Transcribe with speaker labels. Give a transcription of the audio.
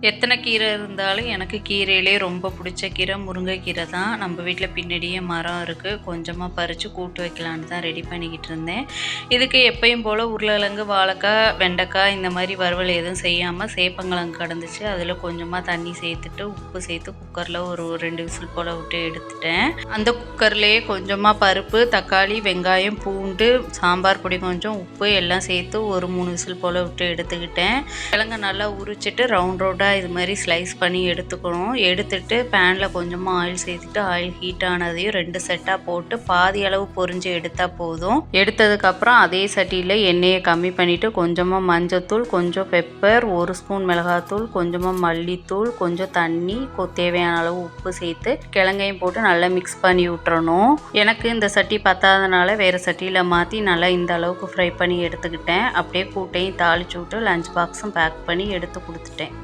Speaker 1: எத்தனை கீரை இருந்தாலும் எனக்கு கீரையிலே ரொம்ப பிடிச்ச கீரை முருங்கைக்கீரை தான். நம்ம வீட்டில் பின்னாடியே மரம் இருக்குது. கொஞ்சமாக பறித்து கூட்டு வைக்கலான்னு தான் ரெடி பண்ணிக்கிட்டு இருந்தேன். இதுக்கு எப்பயும் போல் உருளைக்கிழங்கு, வாழைக்காய், வெண்டைக்காய் இந்த மாதிரி வறுவல் எதுவும் செய்யாமல் சேப்பங்கிழங்கு கிடந்துச்சு. அதில் கொஞ்சமாக தண்ணி சேர்த்துட்டு உப்பு சேர்த்து குக்கரில் ஒரு 2 விசில் போல் விட்டு எடுத்துட்டேன். அந்த குக்கர்லேயே கொஞ்சமாக பருப்பு, தக்காளி, வெங்காயம், பூண்டு, சாம்பார் பொடி கொஞ்சம், உப்பு எல்லாம் சேர்த்து ஒரு 3 விசில் போல் விட்டு எடுத்துக்கிட்டேன். கிழங்கு நல்லா உரிச்சிட்டு ரவுண்ட் இது மாதிரி ஸ்லைஸ் பண்ணி எடுத்துக்கணும். எடுத்துட்டு பேனில் கொஞ்சமாக ஆயில் சேர்த்துட்டு ஆயில் ஹீட் ஆனதையும் 2 செட்டாக போட்டு பாதி அளவு பொரிஞ்சு எடுத்தால் போதும். எடுத்ததுக்கப்புறம் அதே சட்டியில் எண்ணெயை கம்மி பண்ணிவிட்டு கொஞ்சமாக மஞ்சத்தூள், கொஞ்சம் பெப்பர், 1 ஸ்பூன் மிளகாத்தூள், கொஞ்சமாக மல்லித்தூள், கொஞ்சம் தண்ணி, தேவையான அளவு உப்பு சேர்த்து கிழங்கையும் போட்டு நல்லா மிக்ஸ் பண்ணி விட்டுறணும். எனக்கு இந்த சட்டி பத்தாதனால வேறு சட்டியில் மாற்றி நல்லா இந்த அளவுக்கு ஃப்ரை பண்ணி எடுத்துக்கிட்டேன். அப்படியே கூட்டையும் தாளிச்சு விட்டு லஞ்ச் பாக்ஸும் பேக் பண்ணி எடுத்து கொடுத்துட்டேன்.